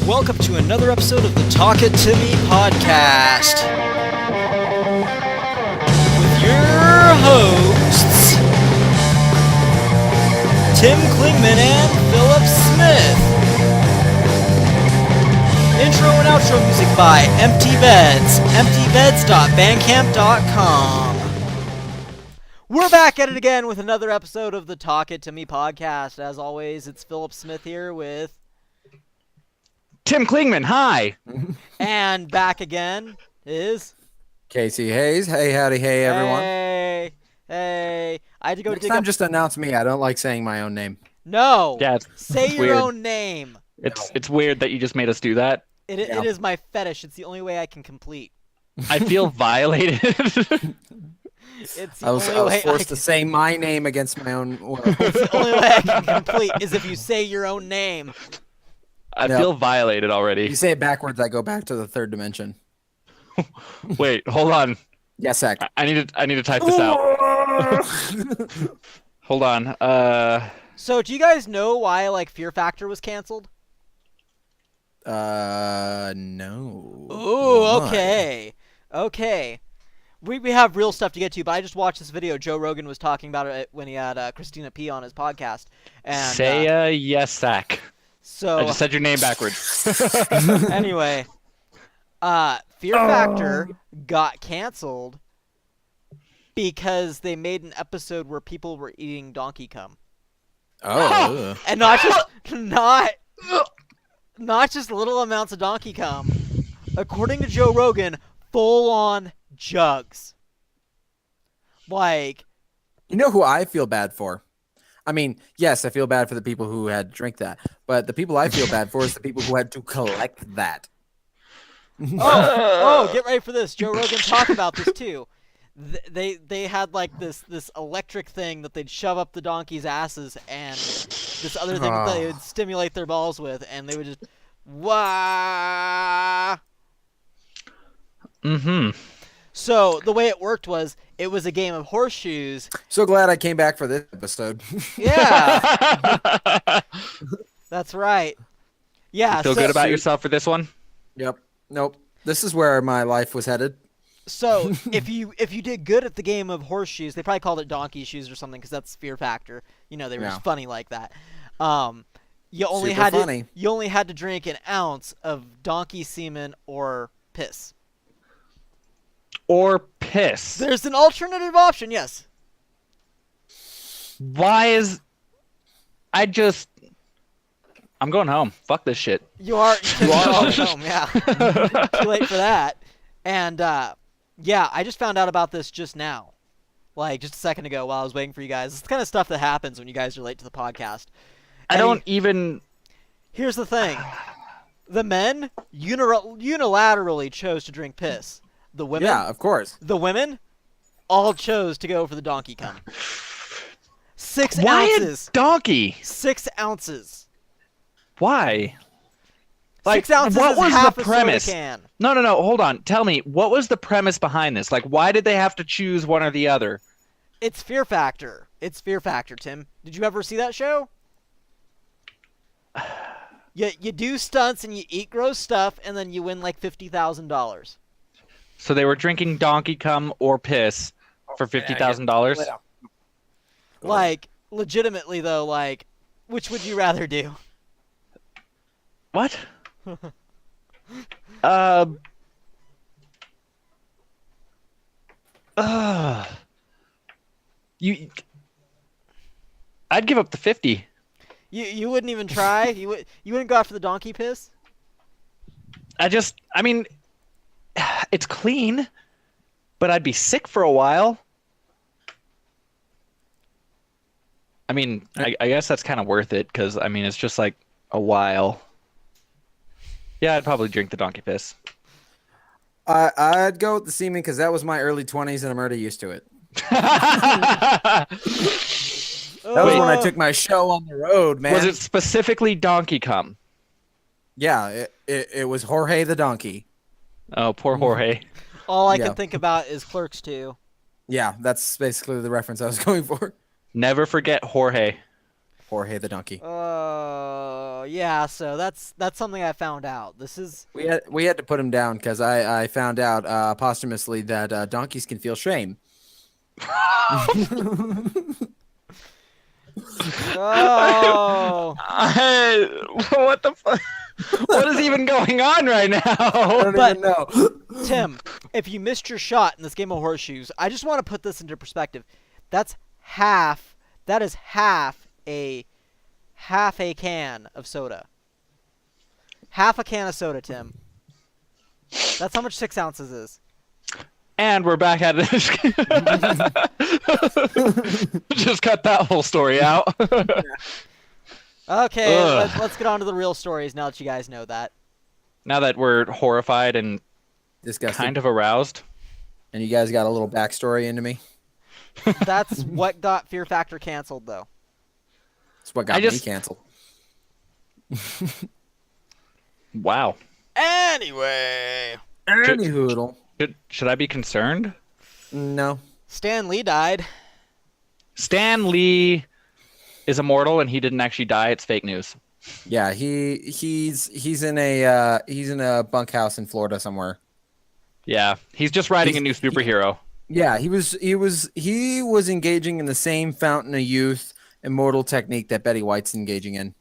Welcome to another episode of the Talk It To Me podcast with your hosts, Tim Klingman and Philip Smith. Intro and outro music by Empty Beds, emptybeds.bandcamp.com. We're back at it again with another episode of the Talk It To Me podcast. As always, it's Philip Smith here with... Tim Klingman, hi! And back again is... Casey Hayes. Hey, howdy, hey, everyone. Hey. I had to go Next dig time, up... just announce me. I don't like saying my own name. No! Yeah, Say it's your weird. own name. It's weird that you just made us do that. It is my fetish. It's the only way I can complete. I feel violated. It's the I was only way forced to say my name against my own will. It's the only way I can complete is if you say your own name. I feel violated already. You say it backwards, I go back to the third dimension. Wait, hold on. Yes, Zach. I need to type this out. Hold on. So, do you guys know why Fear Factor was canceled? No. Ooh, Why? okay. We have real stuff to get to, but I just watched this video. Joe Rogan was talking about it when he had Christina P on his podcast. And say yes, Zach. so I just said your name backwards. anyway, Fear Factor got canceled because they made an episode where people were eating donkey cum, Oh. and not just little amounts of donkey cum. According to Joe Rogan, full on jugs. You know who I feel bad for? I mean, yes, I feel bad for the people who had to drink that, but the people I feel bad for is the people who had to collect that. Get ready for this. Joe Rogan talked about this too. They had this electric thing that they'd shove up the donkey's asses, and this other thing that they would stimulate their balls with, and they would just wah. Mm-hmm. So the way it worked was it was a game of horseshoes. So glad I came back for this episode. Yeah, that's right. Yeah, Feel good about yourself for this one? Yep. Nope. This is where my life was headed. So if you did good at the game of horseshoes, they probably called it donkey shoes or something because that's Fear Factor. You know, they were just funny like that. You only had to drink an ounce of donkey semen or piss. Or piss. There's an alternative option, yes. Why is... I'm going home. Fuck this shit. You are going home, yeah. Too late for that. And, yeah, I just found out about this just now. Just a second ago while I was waiting for you guys. It's the kind of stuff that happens when you guys are late to the podcast. Here's the thing. The men unilaterally chose to drink piss. The women... Yeah, of course. The women all chose to go for the donkey cum. 6 Why ounces. a donkey? 6 ounces. Why? 6 ounces what is was half the a premise? soda can. No, hold on. Tell me, what was the premise behind this? Why did they have to choose one or the other? It's Fear Factor. It's Fear Factor, Tim. Did you ever see that show? You do stunts and you eat gross stuff, and then you win $50,000. So they were drinking donkey cum or piss for $50,000? Legitimately, though, which would you rather do? What? I'd give up the 50. You wouldn't even try? You wouldn't go after the donkey piss? I mean, it's clean, but I'd be sick for a while. I mean, I guess that's kind of worth it, because, I mean, it's just a while. Yeah, I'd probably drink the donkey piss. I'd go with the semen because that was my early 20s and I'm already used to it. That was when I took my show on the road, man. Was it specifically donkey cum? Yeah, it was Jorge the donkey. Oh, poor Jorge. All I can think about is Clerks 2. Yeah, that's basically the reference I was going for. Never forget Jorge. Jorge the donkey. Yeah. So that's something I found out. This is we had to put him down because I found out posthumously that donkeys can feel shame. Oh. What the fuck? What is even going on right now? I don't even know. Tim, if you missed your shot in this game of horseshoes, I just want to put this into perspective. That is half a can of soda. Half a can of soda, Tim. That's how much 6 ounces is. And we're back at it. Just cut that whole story out. Okay, let's get on to the real stories now that you guys know that. Now that we're horrified and disgusted, kind of aroused. And you guys got a little backstory into me. That's what got Fear Factor canceled, though. That's what got me canceled. Wow. Anyway. Anyhoodle. Should I be concerned? No. Stan Lee died. Stan Lee is immortal and he didn't actually die. It's fake news. Yeah, he's in a bunkhouse in Florida somewhere. Yeah, he's just writing a new superhero. Yeah, he was engaging in the same fountain of youth immortal technique that Betty White's engaging in.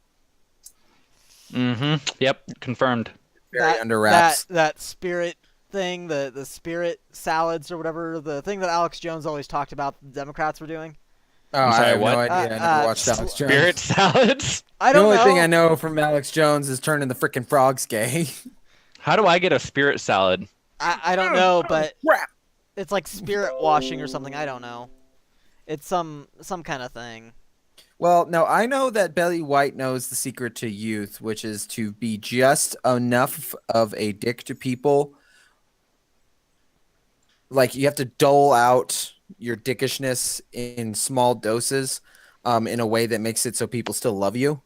Mm-hmm. Yep, confirmed. Very under wraps. That spirit thing, the spirit salads or whatever, the thing that Alex Jones always talked about the Democrats were doing. Oh, I have no idea. I never watched Alex Jones. Spirit salads? I don't know. The only thing I know from Alex Jones is turning the freaking frogs gay. How do I get a spirit salad? I don't know, but it's like spirit washing or something. I don't know. It's some kind of thing. Well, no, I know that Betty White knows the secret to youth, which is to be just enough of a dick to people. Like, you have to dole out your dickishness in small doses in a way that makes it so people still love you.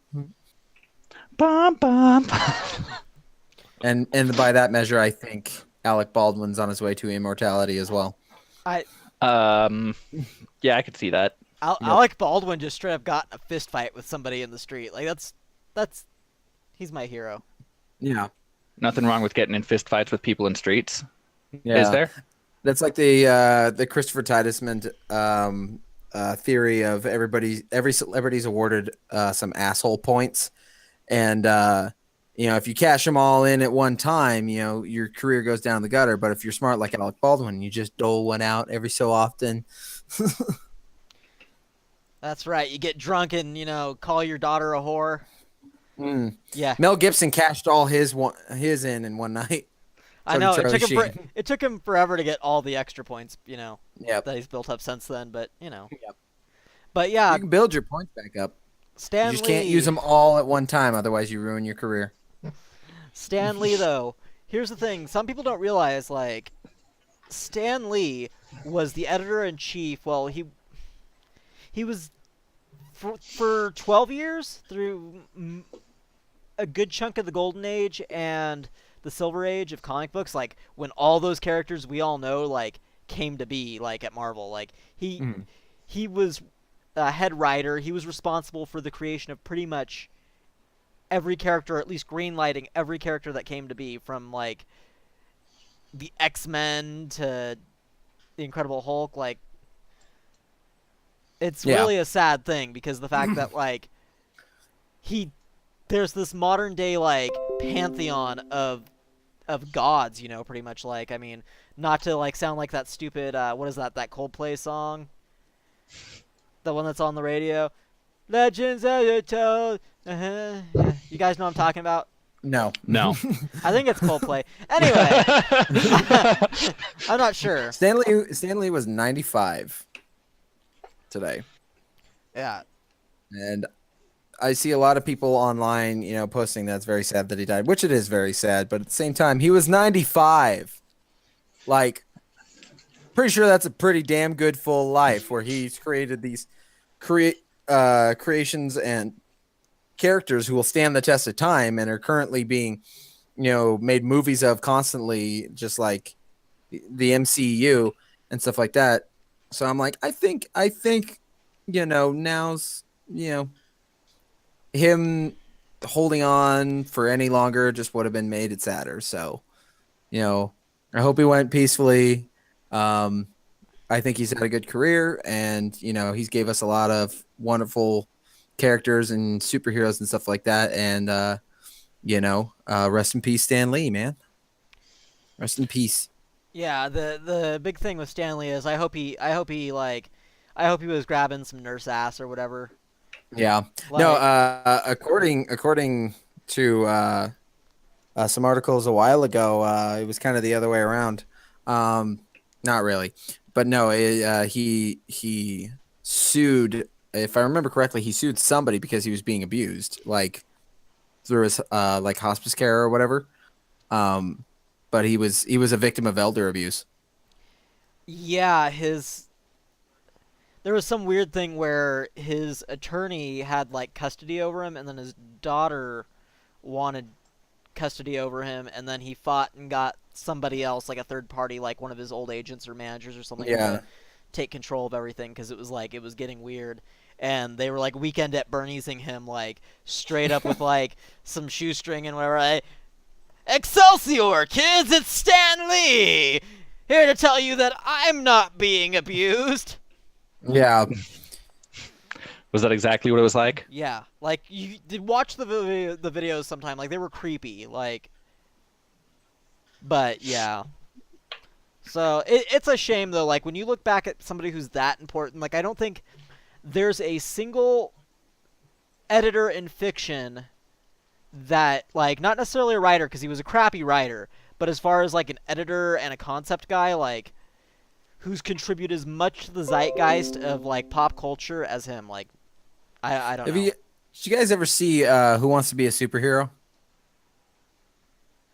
Bum, bum. And by that measure, I think Alec Baldwin's on his way to immortality as well. Yeah, I could see that. Alec Baldwin just straight up got in a fist fight with somebody in the street. Like that's he's my hero. Yeah. Nothing wrong with getting in fist fights with people in streets. Yeah. Is there? That's like the Christopher Titusman theory of every celebrity's awarded some asshole points, and if you cash them all in at one time, your career goes down the gutter. But if you're smart like Alec Baldwin, you just dole one out every so often. That's right. You get drunk and call your daughter a whore. Mm. Yeah. Mel Gibson cashed all his in one night. I know it took him forever to get all the extra points, that he's built up since then. But Yep. But yeah, you can build your points back up. Stan you just Lee, can't use them all at one time, otherwise you ruin your career. Stan Lee, though, here's the thing: some people don't realize, like, Stan Lee was the editor-in-chief. Well, he was for 12 years through a good chunk of the Golden Age and the Silver Age of comic books, like when all those characters we all know like came to be, like at Marvel. Like he was a head writer. He was responsible for the creation of pretty much every character, or at least greenlighting every character that came to be, from like the X-Men to the Incredible Hulk. Like, it's really a sad thing, because the fact that like there's this modern day like pantheon of gods, pretty much. Like, I mean, not to like sound like that stupid what is that Coldplay song, the one that's on the radio, Legends of the Toad. Yeah. You guys know what I'm talking about? No. I think it's Coldplay. Anyway, I'm not sure. Stanley was 95 today. Yeah. And I see a lot of people online, posting that's very sad that he died, which it is very sad, but at the same time, he was 95. Like, pretty sure that's a pretty damn good full life, where he's created these creations and characters who will stand the test of time and are currently being, made movies of constantly, just like the MCU and stuff like that. So I'm like, I think, now's, him holding on for any longer just would have been made it sadder. So, I hope he went peacefully. I think he's had a good career, and he's gave us a lot of wonderful characters and superheroes and stuff like that. And rest in peace, Stan Lee, man. Rest in peace. Yeah, the big thing with Stanley is I hope he was grabbing some nurse ass or whatever. Yeah. No. According to some articles a while ago, it was kind of the other way around. Not really, but no. He sued. If I remember correctly, he sued somebody because he was being abused, like through his like hospice care or whatever. But he was a victim of elder abuse. Yeah, there was some weird thing where his attorney had like custody over him, and then his daughter wanted custody over him, and then he fought and got somebody else, like a third party, like one of his old agents or managers or something, to take control of everything because it was getting weird. And they were like weekend at Bernie'sing him like straight up with like some shoestring and whatever. Excelsior, kids! It's Stan Lee here to tell you that I'm not being abused. Yeah. Was that exactly what it was like? Yeah, like you did watch the videos sometime. Like they were creepy. Like, but yeah. So it's a shame though. Like when you look back at somebody who's that important, like I don't think there's a single editor in fiction that, like, not necessarily a writer because he was a crappy writer, but as far as like an editor and a concept guy, like who's contributed as much to the zeitgeist of like pop culture as him. Like I don't know. Did you guys ever see Who Wants to Be a Superhero?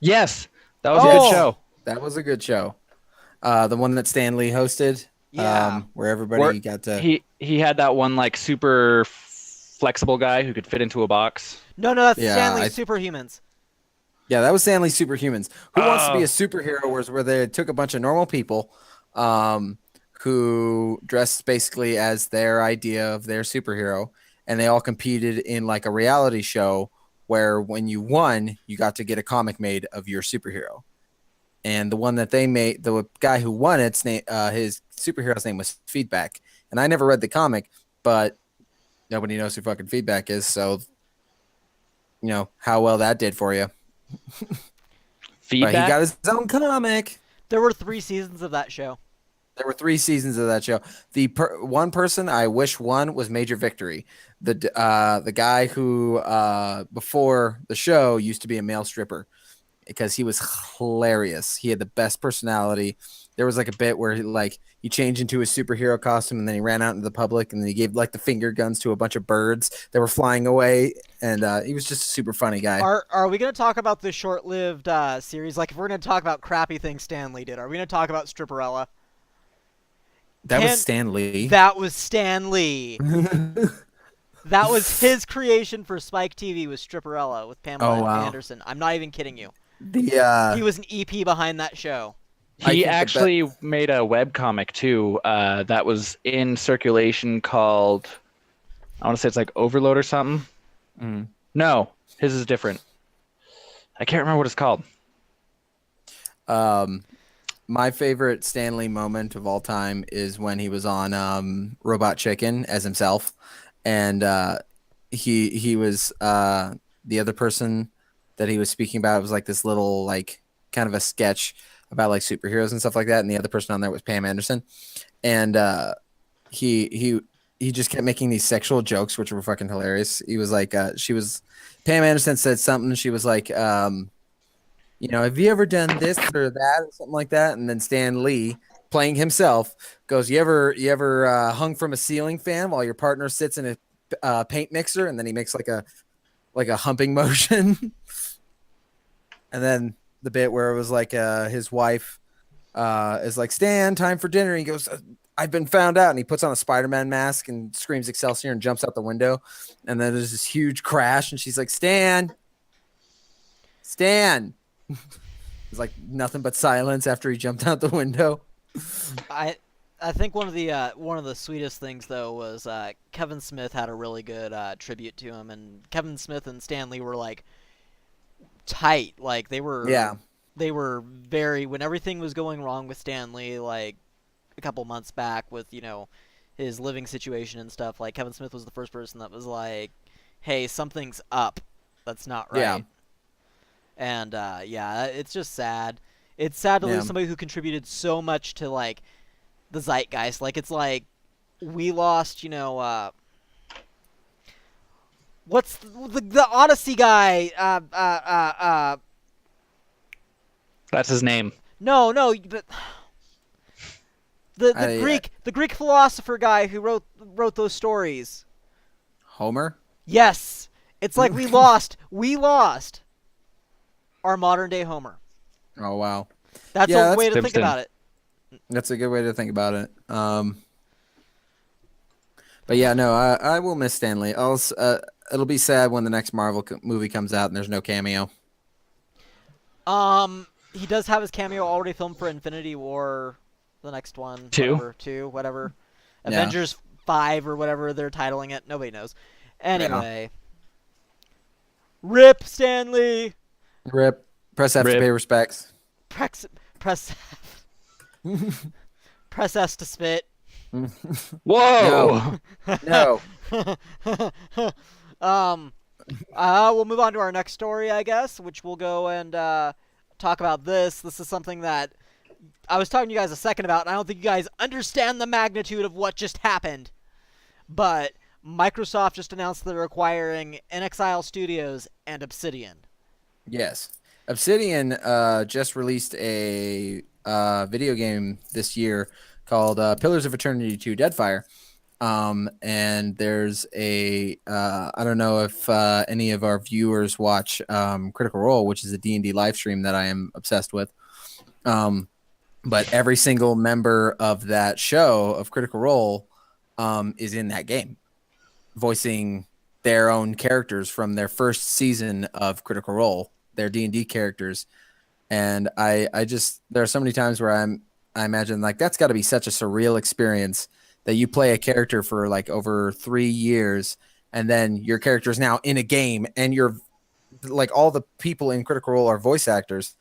Yes, that was a good show. That was a good show. The one that Stan Lee hosted. Yeah. Where everybody got to. He had that one like super flexible guy who could fit into a box. No, that's Stanley's Superhumans. Yeah, that was Stanley's Superhumans. Who Wants to Be a Superhero was where they took a bunch of normal people who dressed basically as their idea of their superhero, and they all competed in like a reality show where when you won, you got to get a comic made of your superhero. And the one that they made, the guy who won its name, his superhero's name was Feedback. And I never read the comic, but nobody knows who fucking Feedback is. So, how well that did for you. Feedback? But he got his own comic. There were 3 seasons of that show. There were 3 seasons of that show. The one person I wish won was Major Victory, the guy who before the show used to be a male stripper, because he was hilarious. He had the best personality. There was like a bit where he changed into a superhero costume and then he ran out into the public and then he gave like the finger guns to a bunch of birds that were flying away, and he was just a super funny guy. Are we going to talk about this short-lived series? Like if we're going to talk about crappy things Stan Lee did, are we going to talk about Stripperella? That was Stan Lee. That was Stan Lee. That was his creation for Spike TV, was Stripperella with Pamela Anderson. I'm not even kidding you. He was an EP behind that show. He actually made a webcomic too that was in circulation called, I want to say it's like Overload or something. Mm. No, his is different. I can't remember what it's called. My favorite Stan Lee moment of all time is when he was on Robot Chicken as himself, and he was the other person that he was speaking about. It was like this little like kind of a sketch about like superheroes and stuff like that, and the other person on there was Pam Anderson, and he just kept making these sexual jokes which were fucking hilarious. He was like Pam Anderson said something, she was like have you ever done this or that or something like that? And then Stan Lee, playing himself, goes, you ever hung from a ceiling fan while your partner sits in a paint mixer? And then he makes like a humping motion. And then the bit where it was like his wife is like, Stan, time for dinner. And he goes, I've been found out. And he puts on a Spider-Man mask and screams Excelsior and jumps out the window. And then there's this huge crash. And she's like, Stan. It's like nothing but silence after he jumped out the window. I I think one of the sweetest things though was Kevin Smith had a really good tribute to him, and Kevin Smith and Stan Lee were like tight. Like they were very, when everything was going wrong with Stan Lee, like a couple months back with his living situation and stuff. Like Kevin Smith was the first person that was like, "Hey, something's up. That's not right." Yeah. And it's just sad. It's sad to lose somebody who contributed so much to like the zeitgeist. Like it's like we lost, what's the Odyssey guy? That's his name. No, but the Greek philosopher guy who wrote those stories. Homer? Yes. It's like we lost our modern day Homer. Oh wow. That's a way to think about it. That's a good way to think about it. But yeah, no, I will miss Stan Lee. It'll be sad when the next Marvel movie comes out and there's no cameo. He does have his cameo already filmed for Infinity War, the next one. Whatever. Yeah. Avengers 5 or whatever they're titling it. Nobody knows. Anyway. RIP Stan Lee. RIP. Press F to pay respects. Press Press S to spit. Whoa! No. We'll move on to our next story, I guess, which we'll go and talk about this. This is something that I was talking to you guys a second about, and I don't think you guys understand the magnitude of what just happened. But Microsoft just announced they're acquiring inXile Studios and Obsidian. Yes. Obsidian just released a video game this year called Pillars of Eternity 2 Deadfire. And there's I don't know if any of our viewers watch Critical Role, which is a D&D live stream that I am obsessed with. But every single member of that show of Critical Role is in that game, voicing their own characters from their first season of Critical Role, their D&D characters. And I just, there are so many times where I imagine like that's got to be such a surreal experience that you play a character for like over 3 years, and then your character is now in a game, and you're like all the people in Critical Role are voice actors,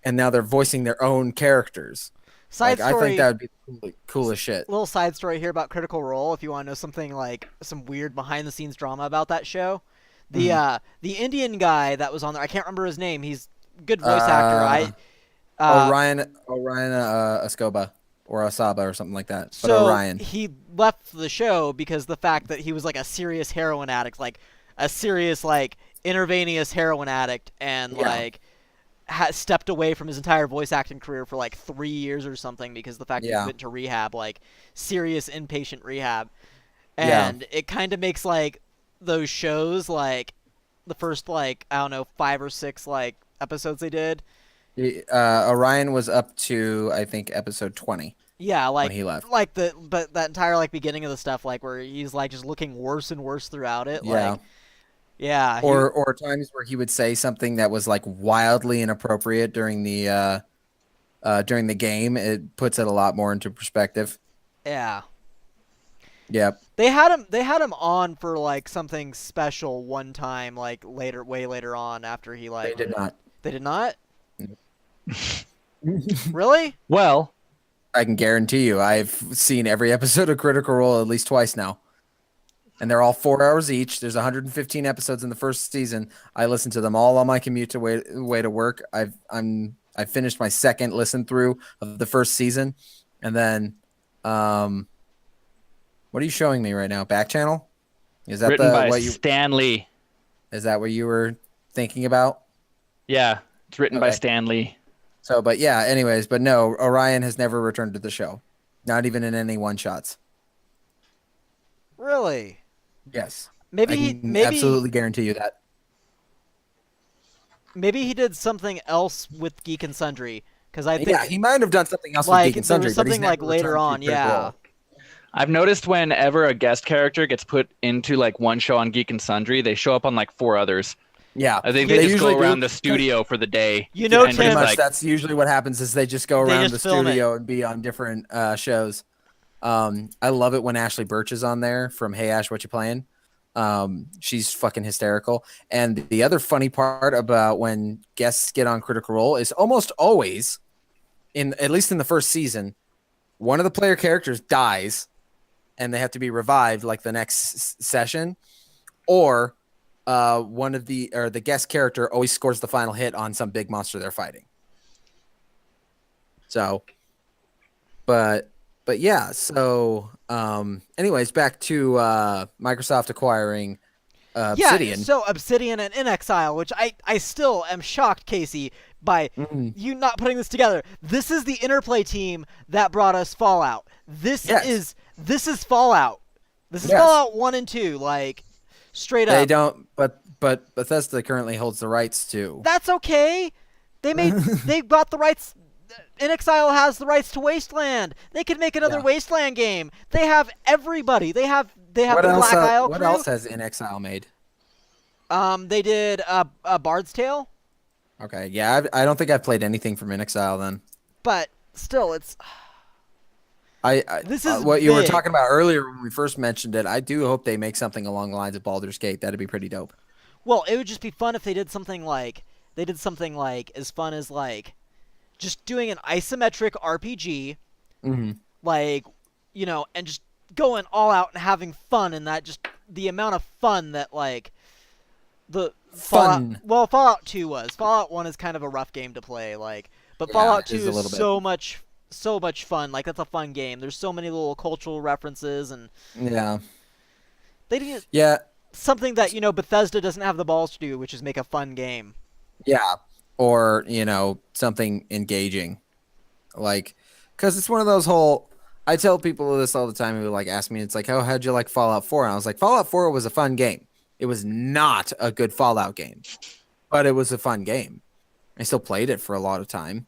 and now they're voicing their own characters. Side story, I think that would be cool as shit. Little side story here about Critical Role, if you want to know something like some weird behind the scenes drama about that show. The Indian guy that was on there, I can't remember his name. He's a good voice actor. Ryan Escoba or Asaba or something like that. But so Orion. He left the show because the fact that he was like a serious heroin addict, like a serious like intravenous heroin addict, and like stepped away from his entire voice acting career for like 3 years or something because the fact that he went to rehab, like serious inpatient rehab. And it kind of makes like those shows, like the first like, I don't know, 5 or 6 like episodes they did. Orion was up to, I think, episode 20. Yeah, like when he left. But that entire like beginning of the stuff, like where he's like just looking worse and worse throughout it. Yeah. Or times where he would say something that was like wildly inappropriate during the game. It puts it a lot more into perspective. Yeah. Yep. They had him on for like something special one time, like way later on after he like. They did not. They did not? Really? Well, I can guarantee you, I've seen every episode of Critical Role at least twice now. And they're all 4 hours each. There's 115 episodes in the first season. I listen to them all on my commute to way to work. I've finished my second listen through of the first season. And then what are you showing me right now? Back channel? Is that written by Stan Lee. Is that what you were thinking about? Yeah, it's written by Stan Lee. So, but yeah, anyways, but no, Orion has never returned to the show. Not even in any one-shots. Really? Yes. Maybe absolutely guarantee you that. Maybe he did something else with Geek and Sundry, because I think he might have done something else like, with Geek and Sundry, something like later on. Yeah. I've noticed whenever a guest character gets put into like one show on Geek and Sundry, they show up on like 4 others. Yeah, I think they just go around the studio for the day. You know, pretty much that's usually what happens is they just go around the studio and be on different shows. I love it when Ashley Birch is on there from Hey Ash, What You Playing? She's fucking hysterical. And the other funny part about when guests get on Critical Role is almost always, at least in the first season, one of the player characters dies and they have to be revived like the next session, or the guest character always scores the final hit on some big monster they're fighting. So, but yeah. So, anyways, back to Microsoft acquiring Obsidian. Yeah, so Obsidian and inXile, which I still am shocked, Casey, by you not putting this together. This is the Interplay team that brought us Fallout. This is Fallout. This is Fallout 1 and 2, like straight up. They don't, but Bethesda currently holds the rights to. That's okay. They got the rights. inXile has the rights to Wasteland. They could make another Wasteland game. They have everybody. They have the Black Isle What crew. else has inXile made? They did a Bard's Tale. Okay, yeah, I don't think I've played anything from inXile then. But still, it's. This is what you were talking about earlier when we first mentioned it. I do hope they make something along the lines of Baldur's Gate. That'd be pretty dope. Well, it would just be fun if they did something like as fun as like just doing an isometric RPG, like, you know, and just going all out and having fun, and that just the amount of fun that like the fun. Fallout 2 was. Fallout 1 is kind of a rough game to play, like, but Fallout 2 is so much fun. Like, that's a fun game. There's so many little cultural references, and they did something that, you know, Bethesda doesn't have the balls to do, which is make a fun game. Yeah, or, you know, something engaging, like, because it's one of those whole. I tell people this all the time who like ask me, it's like, oh, how'd you like Fallout 4? And I was like, Fallout 4 was a fun game. It was not a good Fallout game, but it was a fun game. I still played it for a lot of time.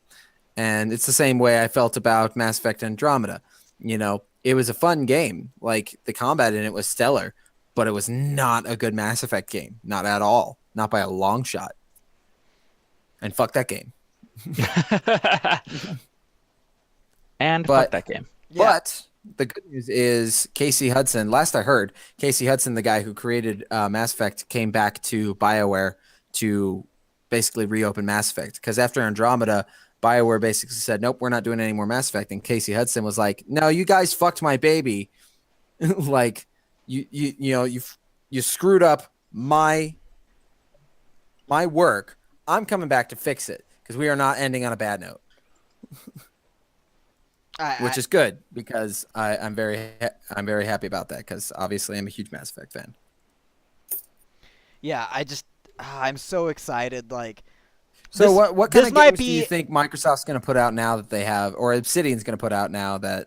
And it's the same way I felt about Mass Effect Andromeda. You know, it was a fun game. Like, the combat in it was stellar, but it was not a good Mass Effect game. Not at all. Not by a long shot. And fuck that game. Fuck that game. Yeah. But the good news is Casey Hudson, last I heard, Casey Hudson, the guy who created Mass Effect, came back to BioWare to basically reopen Mass Effect. Because after Andromeda, BioWare basically said, nope, we're not doing any more Mass Effect. And Casey Hudson was like, no, you guys fucked my baby. Like, you screwed up my work. I'm coming back to fix it because we are not ending on a bad note. Which is good because I'm very happy about that because obviously I'm a huge Mass Effect fan. Yeah, I'm so excited. Like, so what kind of games do you think Microsoft's going to put out now that they have, or Obsidian's going to put out now that?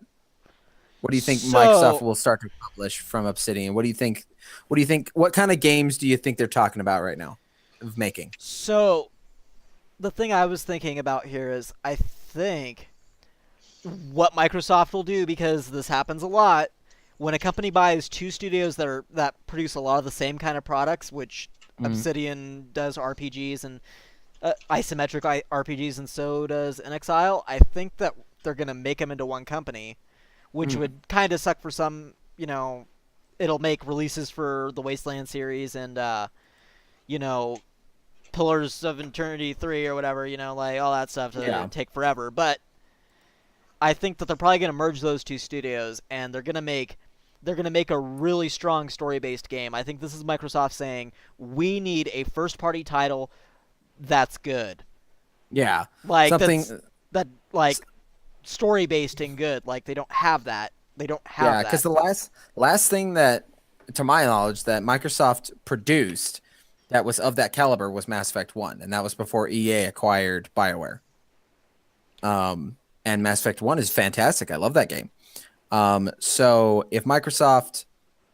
What do you think Microsoft will start to publish from Obsidian? What do you think? What kind of games do you think they're talking about right now of making? So, the thing I was thinking about here is I think what Microsoft will do, because this happens a lot, when a company buys two studios that produce a lot of the same kind of products, which Obsidian does RPGs and isometric RPGs, and so does inXile, I think that they're going to make them into one company, which would kind of suck for some. You know, it'll make releases for the Wasteland series and, you know, Pillars of Eternity 3 or whatever, you know, like all that stuff to take forever. But I think that they're probably going to merge those two studios, and they're going to make a really strong story-based game. I think this is Microsoft saying, we need a first-party title that's good. Yeah. Like, something that like story-based and good. Like, they don't have that. They don't have that. Yeah, because the last thing that, to my knowledge, that Microsoft produced that was of that caliber was Mass Effect 1, and that was before EA acquired BioWare. And Mass Effect 1 is fantastic. I love that game. So if Microsoft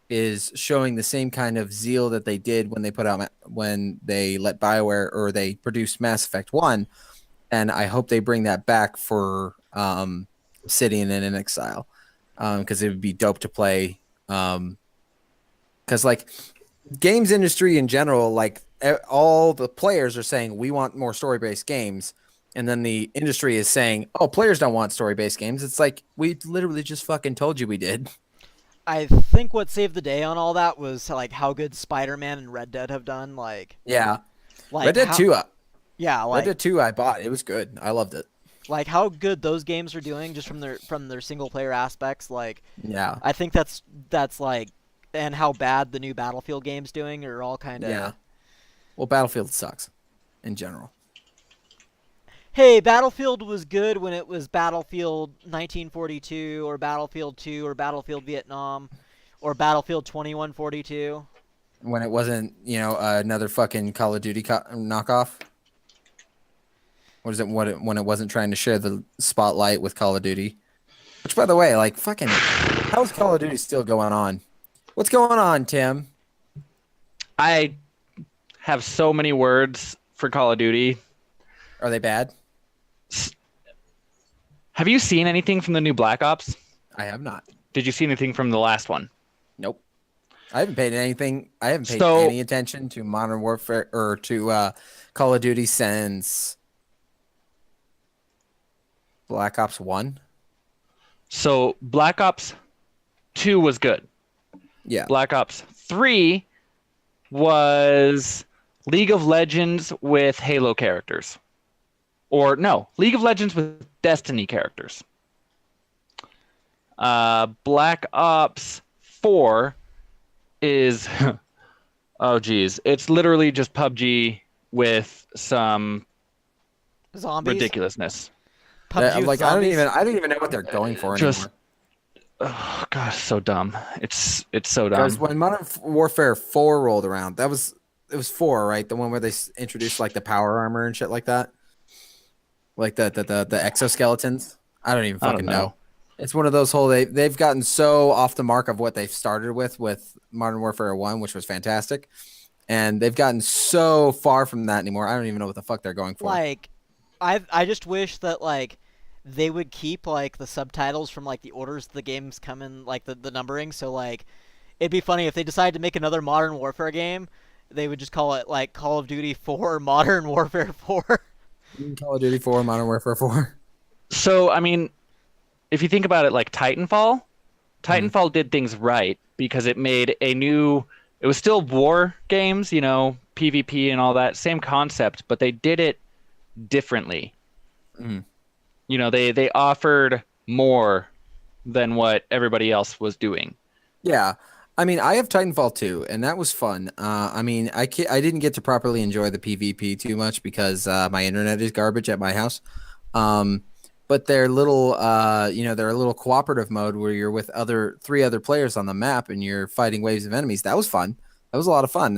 is showing the same kind of zeal that they did when they let BioWare, or they produced Mass Effect 1, and I hope they bring that back for Obsidian and inXile, because it would be dope to play. Because like games industry in general, like all the players are saying we want more story-based games. And then the industry is saying, "Oh, players don't want story-based games." It's like we literally just fucking told you we did. I think what saved the day on all that was like how good Spider-Man and Red Dead have done. Yeah, Like Red Dead 2. Yeah, Red Dead 2 I bought. It was good. I loved it. Like how good those games are doing just from their single player aspects. Like, yeah, I think that's like, and how bad the new Battlefield game's doing are all kind of. Yeah. Well, Battlefield sucks in general. Hey, Battlefield was good when it was Battlefield 1942 or Battlefield 2 or Battlefield Vietnam or Battlefield 2142. When it wasn't, another fucking Call of Duty knockoff. What is it? When it wasn't trying to share the spotlight with Call of Duty. Which, by the way, like fucking, how is Call of Duty still going on? What's going on, Tim? I have so many words for Call of Duty. Are they bad? Have you seen anything from the new Black Ops? I have not. Did you see anything from the last one? Nope. I haven't paid any attention to Modern Warfare or to Call of Duty since Black Ops 1. So Black Ops 2 was good. Yeah. Black Ops 3 was League of Legends with Halo characters. Or no, League of Legends with Destiny characters. Black Ops 4 is oh geez, it's literally just PUBG with some zombies. Ridiculousness. Like I don't even know what they're going for anymore. Oh gosh, so dumb. It's so dumb. Because when Modern Warfare 4 rolled around, it was 4, right? The one where they introduced like the power armor and shit like that. Like the exoskeletons. I don't even fucking know. It's one of those they've gotten so off the mark of what they've started with Modern Warfare 1, which was fantastic. And they've gotten so far from that anymore. I don't even know what the fuck they're going for. Like, I just wish that like they would keep like the subtitles from like the orders the games come in, like the numbering. So like it'd be funny if they decided to make another Modern Warfare game, they would just call it like Call of Duty 4 Modern Warfare 4. Call of Duty 4 Modern Warfare 4. So, I mean, if you think about it like Titanfall did things right because it made it was still war games, PvP and all that, same concept, but they did it differently. They offered more than what everybody else was doing. Yeah. I mean, I have Titanfall 2, and that was fun. I mean, I didn't get to properly enjoy the PvP too much because my internet is garbage at my house. But they're they're a little cooperative mode where you're with 3 other players on the map and you're fighting waves of enemies. That was fun. That was a lot of fun.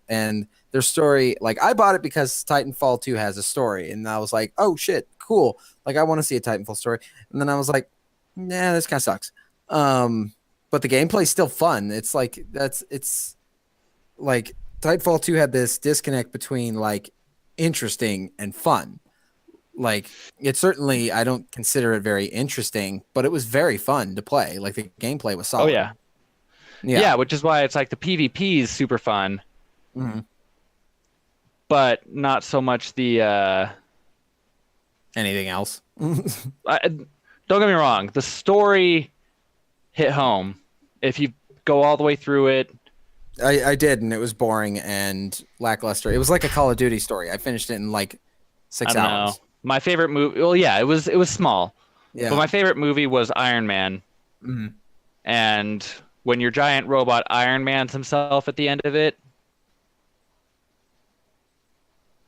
And their story, like I bought it because Titanfall 2 has a story, and I was like, oh shit, cool. Like I want to see a Titanfall story. And then I was like, nah, this kind of sucks. But the gameplay's still fun. It's like Titanfall 2 had this disconnect between like interesting and fun. Like it certainly, I don't consider it very interesting, but it was very fun to play. Like the gameplay was solid. Oh yeah, which is why it's like the PvP is super fun, but not so much the anything else. Don't get me wrong, the story hit home. If you go all the way through it, I did, and it was boring and lackluster. It was like a Call of Duty story. I finished it in like 6 hours. Know. My favorite movie. Well, yeah, it was small. Yeah. But my favorite movie was Iron Man. And when your giant robot Iron Man's himself at the end of it,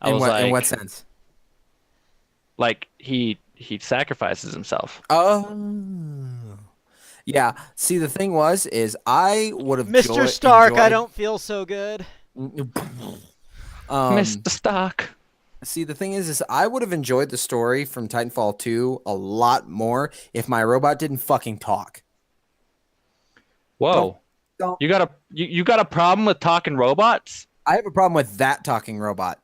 in what sense? Like he sacrifices himself. Oh. Yeah. See, the thing is I would have Mr. Stark, I don't feel so good. Mr. Stark. See, the thing is I would have enjoyed the story from Titanfall 2 a lot more if my robot didn't fucking talk. Whoa. You got a problem with talking robots? I have a problem with that talking robot.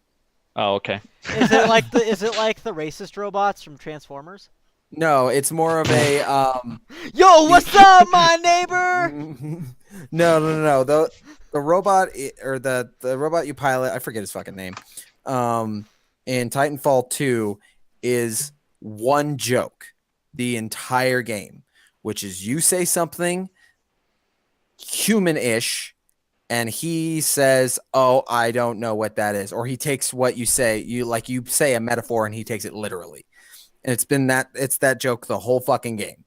Oh, okay. Is it like the racist robots from Transformers? No, it's more of a Yo, what's up, my neighbor? No. The robot or the robot you pilot, I forget his fucking name. In Titanfall 2 is one joke the entire game, which is you say something human-ish, and he says, "Oh, I don't know what that is," or he takes what you say. You say a metaphor, and he takes it literally. And it's that joke the whole fucking game,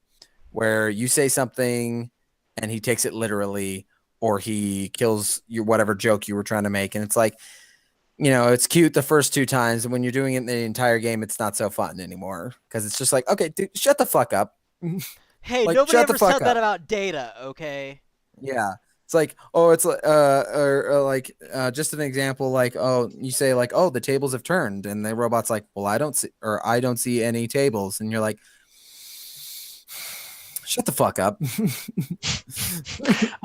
where you say something, and he takes it literally, or he kills your whatever joke you were trying to make, and it's like, it's cute the first 2 times, and when you're doing it in the entire game, it's not so fun anymore because it's just like, okay, dude, shut the fuck up. Hey, nobody ever said that about Data, okay? Yeah. It's like, oh, it's like, just an example, like, oh, you say like, oh, the tables have turned, and the robot's like, well, I don't see any tables, and you're like, shut the fuck up.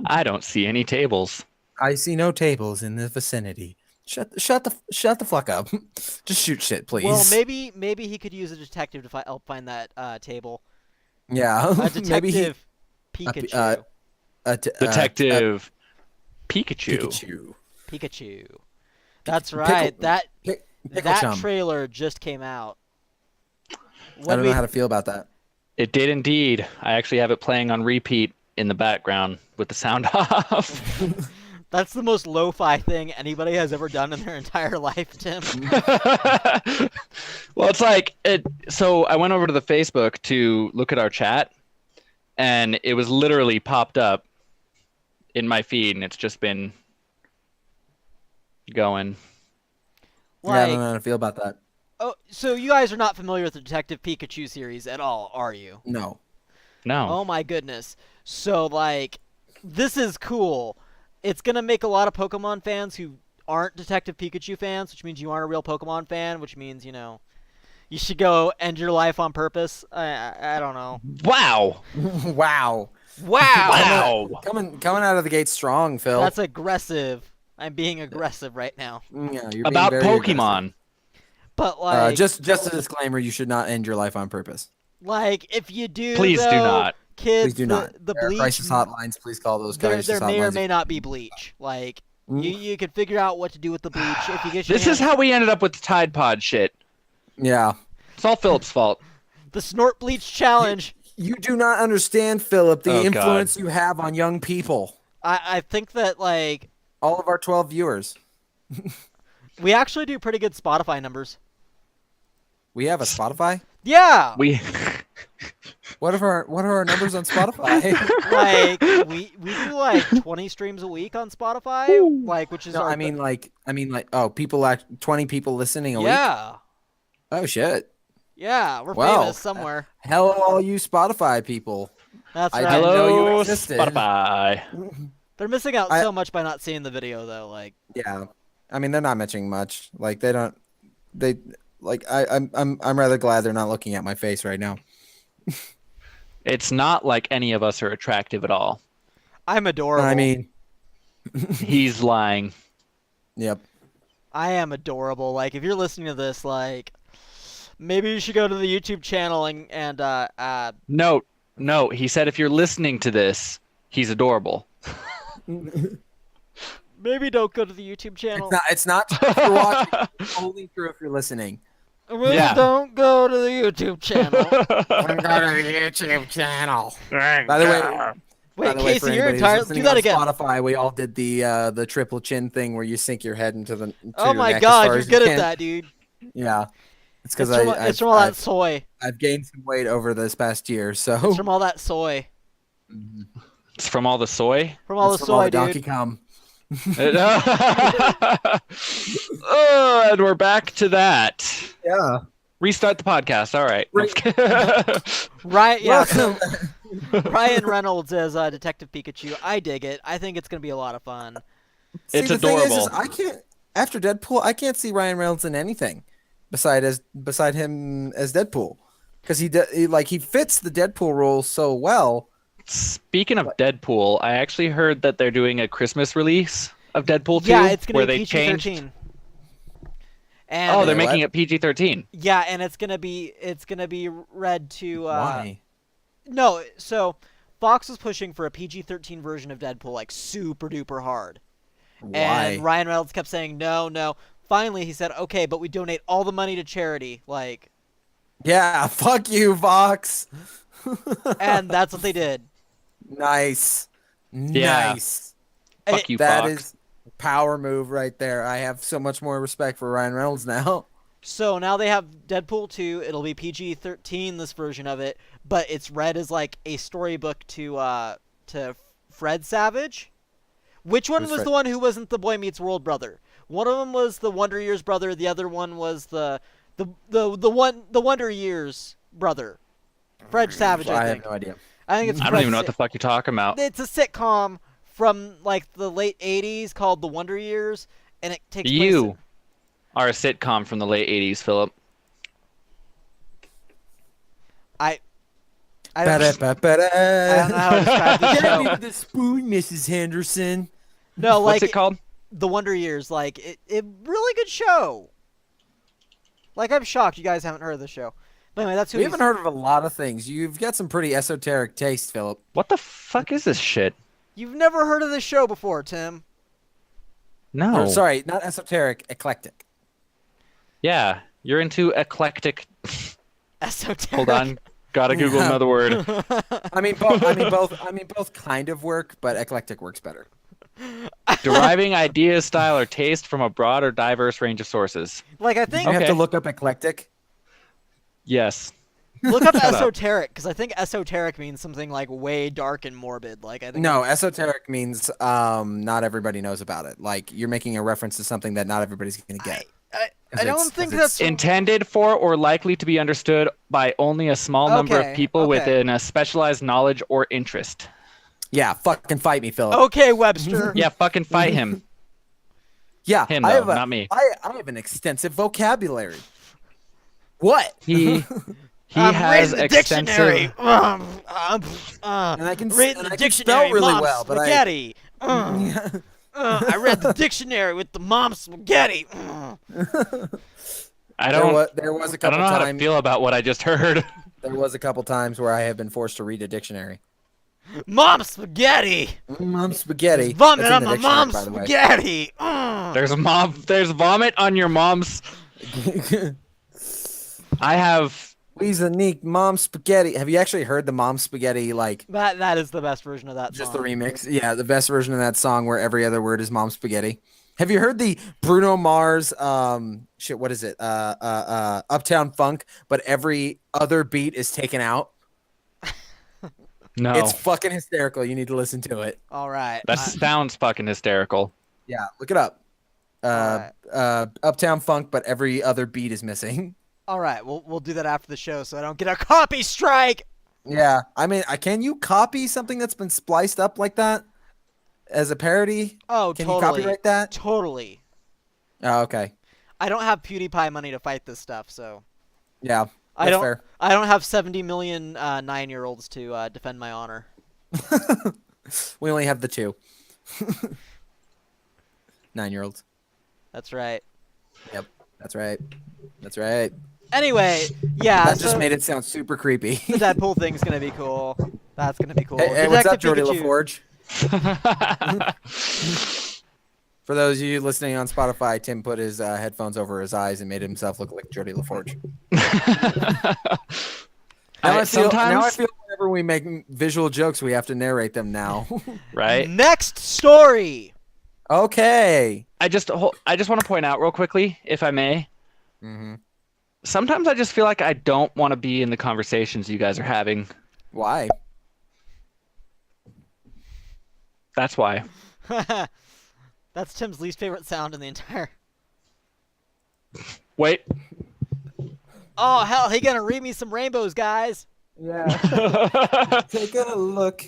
I don't see any tables. I see no tables in the vicinity. Shut the fuck up. Just shoot shit, please. Well, maybe he could use a detective to help find that table. Yeah. Detective Pikachu. Detective Pikachu. Pikachu. That's right. That trailer just came out. I don't know how to feel about that. It did indeed. I actually have it playing on repeat in the background with the sound off. That's the most lo-fi thing anybody has ever done in their entire life, Tim. Well, it's like so I went over to the Facebook to look at our chat, and it was literally popped up in my feed, and it's just been going. Yeah, I don't know how to feel about that. Oh, so you guys are not familiar with the Detective Pikachu series at all, are you? No. Oh my goodness. So, this is cool. It's going to make a lot of Pokemon fans who aren't Detective Pikachu fans, which means you aren't a real Pokemon fan, which means, you should go end your life on purpose. I don't know. Wow. Wow. Coming out of the gate strong, Phil. That's aggressive. I'm being aggressive right now. Yeah, you're about being very Pokemon. Aggressive. But just a disclaimer, you should not end your life on purpose. If you do, please do not. Kids, please do not. The bleach crisis hotlines, please call those crisis hotlines. There may or may not be bleach. You can figure out what to do with the bleach if you get your This is how we ended up with the Tide Pod shit. Yeah. It's all Philip's fault. The snort bleach challenge. You do not understand, Philip, the influence you have on young people. I think that all of our 12 viewers. We actually do pretty good Spotify numbers. We have a Spotify? Yeah. What are our numbers on Spotify? we do 20 streams a week on Spotify, which is people 20 people listening a week. Yeah. Oh shit. Yeah, we're famous somewhere. Hello, all you Spotify people. That's right. I didn't know you existed. Spotify. They're missing out so much by not seeing the video, though. Yeah, I mean, they're not mentioning much. I'm rather glad they're not looking at my face right now. It's not like any of us are attractive at all. I'm adorable. I mean, he's lying. Yep. I am adorable. If you're listening to this, maybe you should go to the YouTube channel and No, he said if you're listening to this, he's adorable. Maybe don't go to the YouTube channel. It's not true if you're watching. It's only true if you're listening. Don't go to the YouTube channel. Don't go to the YouTube channel. By the way, wait, Casey, you're entirely. Do that again. Spotify, we all did the triple chin thing where you sink your head into the. Oh my god, you're good at that, dude. Yeah, it's because it's from all that soy. I've gained some weight over this past year, so. It's from all that soy. It's from all the soy. From all the soy, dude. Donkey Kong. And we're back to that. Yeah. Restart the podcast. All right. Right. Yeah. So Ryan Reynolds as Detective Pikachu. I dig it. I think it's gonna be a lot of fun. It's adorable. I can't. After Deadpool, I can't see Ryan Reynolds in anything beside him as Deadpool, because he fits the Deadpool role so well. Speaking of Deadpool, I actually heard that they're doing a Christmas release of Deadpool 2 yeah, it's gonna where be they PG-13. changed. And they're making it PG-13. Yeah, and it's gonna be read to. Why? No, so Fox was pushing for a PG-13 version of Deadpool, super duper hard. Why? And Ryan Reynolds kept saying no. Finally, he said, "Okay, but we donate all the money to charity." Yeah, fuck you, Fox. And that's what they did. Nice. Yeah. Nice. Fuck you, That Fox. is power move right there. I have so much more respect for Ryan Reynolds now. So now they have Deadpool 2. It'll be PG-13, this version of it, but it's read as like a storybook to Fred Savage. Which one was the one who wasn't the Boy Meets World brother? One of them was the Wonder Years brother. The other one was the Wonder Years brother. Fred Savage, I think. have no idea. I think it's. I don't even know what the fuck you're talking about. It's a sitcom from like the late '80s called The Wonder Years, and it takes place. You are a sitcom from the late '80s, Philip. I don't know how to describe the Get show. me with the spoon, Mrs. Henderson. No, like What's it called? The Wonder Years. Like it really good show. Like I'm shocked you guys haven't heard of the show. But anyway, that's who We haven't heard of a lot of things. You've got some pretty esoteric taste, Philip. What the fuck is this shit? You've never heard of this show before, Tim. No. Or, sorry, not esoteric, eclectic. Yeah, you're into eclectic. Esoteric. Hold on, gotta Google another word. I mean, both kind of work, but eclectic works better. Deriving ideas, style, or taste from a broad or diverse range of sources. Like I think You have Okay. to look up eclectic. Yes. look up Shut up. esoteric because I think esoteric means something like way dark and morbid. Like I think No, esoteric means not everybody knows about it. Like you're making a reference to something that not everybody's going to get. I don't think 'cause that's Intended for or likely to be understood by only a small number Okay, of people okay. within a specialized knowledge or interest. Yeah, fucking fight me, Philip. okay, Webster. Yeah, fucking fight him. Yeah, Him, I though, have a, not me. I have an extensive vocabulary. What? He I'm has reading the extensive. dictionary. And I can reading and the I can dictionary. spell really Mom well, but spaghetti. I read the dictionary with the mom spaghetti. I don't. There was a I couple don't know how to times. feel about what I just heard. There was a couple times where I have been forced to read a dictionary. Mom spaghetti. Mom spaghetti. Vomit That's on in the my dictionary, mom's by the way. spaghetti. There's vomit on your mom's. I have. Weezanique, mom spaghetti. Have you actually heard the mom spaghetti like That is the best version of that just song. the remix? Yeah, the best version of that song where every other word is mom spaghetti. Have you heard the Bruno Mars shit, what is it? Uptown Funk, but every other beat is taken out? No. It's fucking hysterical. You need to listen to it. All right. That sounds fucking hysterical. Yeah, look it up. Uptown Funk, but every other beat is missing. All right. We'll do that after the show so I don't get a copy strike. Yeah, I mean, can you copy something that's been spliced up like that as a parody? Oh, Can totally. you copyright that? Totally. Oh, okay. I don't have PewDiePie money to fight this stuff, so Yeah, I that's don't. fair. I don't have 70 million 9-year-olds to defend my honor. We only have the 2. 9-year-olds. That's right. Yep, that's right. That's right. Anyway, yeah. That just so made it sound super creepy. the Deadpool thing's gonna be cool. That's gonna be cool. Hey, what's up, Jordy Detective LaForge? For those of you listening on Spotify, Tim put his headphones over his eyes and made himself look like Jordy LaForge. Now I feel whenever we make visual jokes, we have to narrate them now. Right? Next story. Okay. I just want to point out real quickly, if I may. Mm-hmm. Sometimes I just feel like I don't want to be in the conversations you guys are having. Why? That's why. That's Tim's least favorite sound in the entire. Wait. Oh hell, he gonna read me some rainbows, guys. Yeah. Take a look.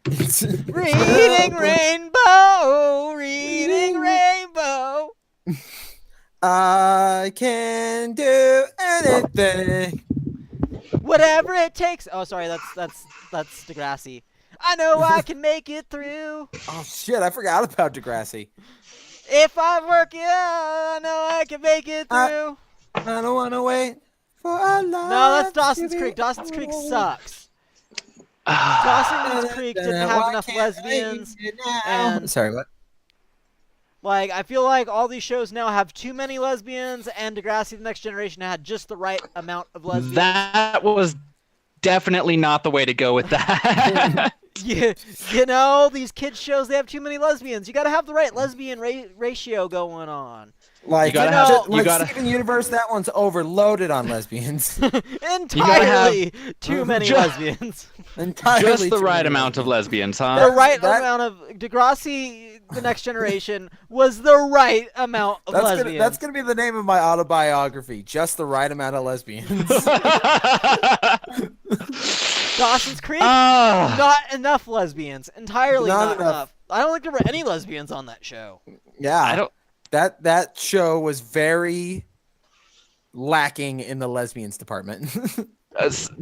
Reading rainbow, reading rainbow. I can do anything. Whatever it takes. Oh, sorry, that's Degrassi. I know I can make it through. Oh shit, I forgot about Degrassi. If I work it out, I know I can make it through. I don't want to wait for our love. No, that's Dawson's to be Creek. Dawson's Creek over. sucks. Dawson's Creek didn't have Why enough can't I lesbians. eat it now? and- Sorry, what? Like, I feel like all these shows now have too many lesbians, and Degrassi: The Next Generation had just the right amount of lesbians. That was definitely not the way to go with that. You know, these kids shows, they have too many lesbians. You gotta have the right lesbian ratio going on. Like, Steven Universe, that one's overloaded on lesbians. Entirely too many lesbians. Entirely just the right amount of lesbians, huh? The right amount of Degrassi: The Next Generation was the right amount of lesbians. That's gonna be the name of my autobiography. Just the right amount of lesbians. Dawson's Creek, not enough lesbians. Entirely not enough. I don't think there were any lesbians on that show. Yeah, I don't. That show was very lacking in the lesbians department.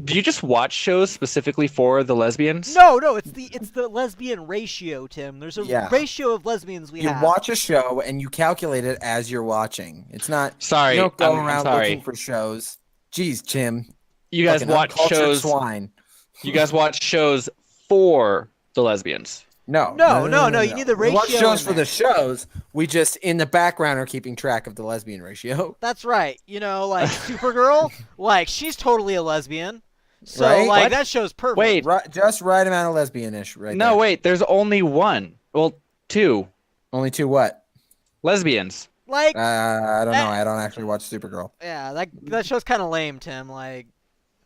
Do you just watch shows specifically for the lesbians? No, it's the lesbian ratio, Tim. There's a ratio of lesbians we have. You watch a show and you calculate it as you're watching. It's not. Sorry, you don't go around looking for shows. Jeez, Tim. You guys watch shows. Swine. You guys watch shows for the lesbians. No. You need the ratio. We watch shows for the shows. We just, in the background, are keeping track of the lesbian ratio. That's right. You know, like Supergirl, like she's totally a lesbian. So right? like that show's perfect. Wait, just right amount of lesbian-ish, right? No, there. wait. There's only one. Well, two. Only two what? Lesbians. Like I don't know. I don't actually watch Supergirl. Yeah, that show's kind of lame, Tim. Like.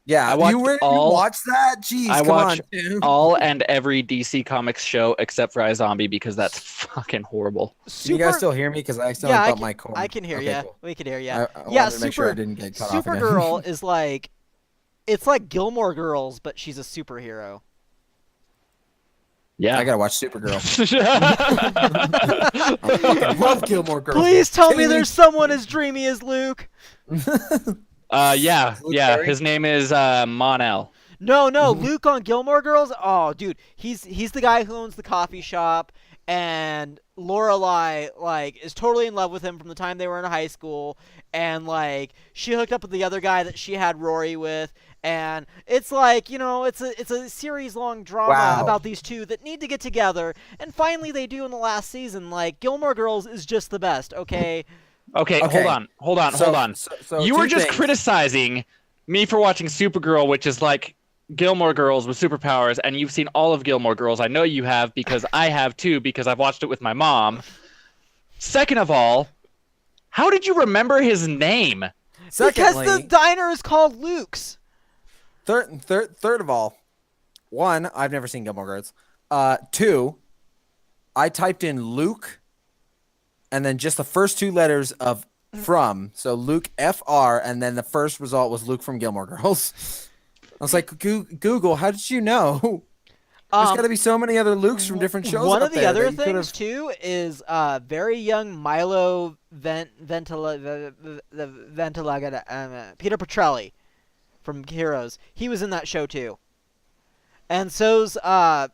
Yeah, you watch that? Jeez, I watch all and every DC Comics show except for iZombie because that's fucking horrible. Can you guys still hear me? Because I still got my cord. I can hear you. Cool. We can hear you. I wanted to make sure I didn't get cut off again. Supergirl is like, it's like Gilmore Girls, but she's a superhero. Yeah, I gotta watch Supergirl. I fucking love Gilmore Girls. Please tell me there's someone as dreamy as Luke. Yeah. His name is Mon-El. No, Luke on Gilmore Girls. Oh, dude, he's the guy who owns the coffee shop, and Lorelai like is totally in love with him from the time they were in high school, and like she hooked up with the other guy that she had Rory with, and it's like, you know, it's a series-long drama about these two that need to get together, and finally they do in the last season. Like, Gilmore Girls is just the best. Okay, hold on. So you were just criticizing me for watching Supergirl, which is like Gilmore Girls with superpowers, and you've seen all of Gilmore Girls. I know you have because I have too, because I've watched it with my mom. Second of all, how did you remember his name? Because the diner is called Luke's. Third of all, one, I've never seen Gilmore Girls. Two, I typed in Luke and then just the first two letters of from. So Luke FR, and then the first result was Luke from Gilmore Girls. I was like, Google, how did you know? There's got to be so many other Lukes from different shows. One of the other things too is very young Milo Ventimiglia, Peter Petrelli from Heroes. He was in that show too. And so's Are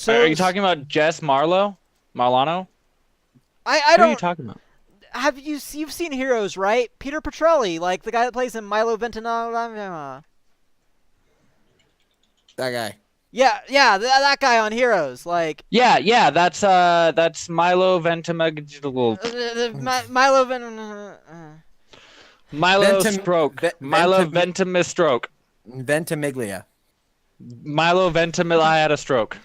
you talking about Jess Marlano? I Who don't. are you talking about? You've seen Heroes, right? Peter Petrelli, like the guy that plays him, Milo Ventimiglia. That guy. Yeah, that guy on Heroes, like. Yeah, that's Milo Ventimiglia. Milo Stroke. Milo Ventimiglia. Ventimiglia. Milo Ventimiglia had a stroke.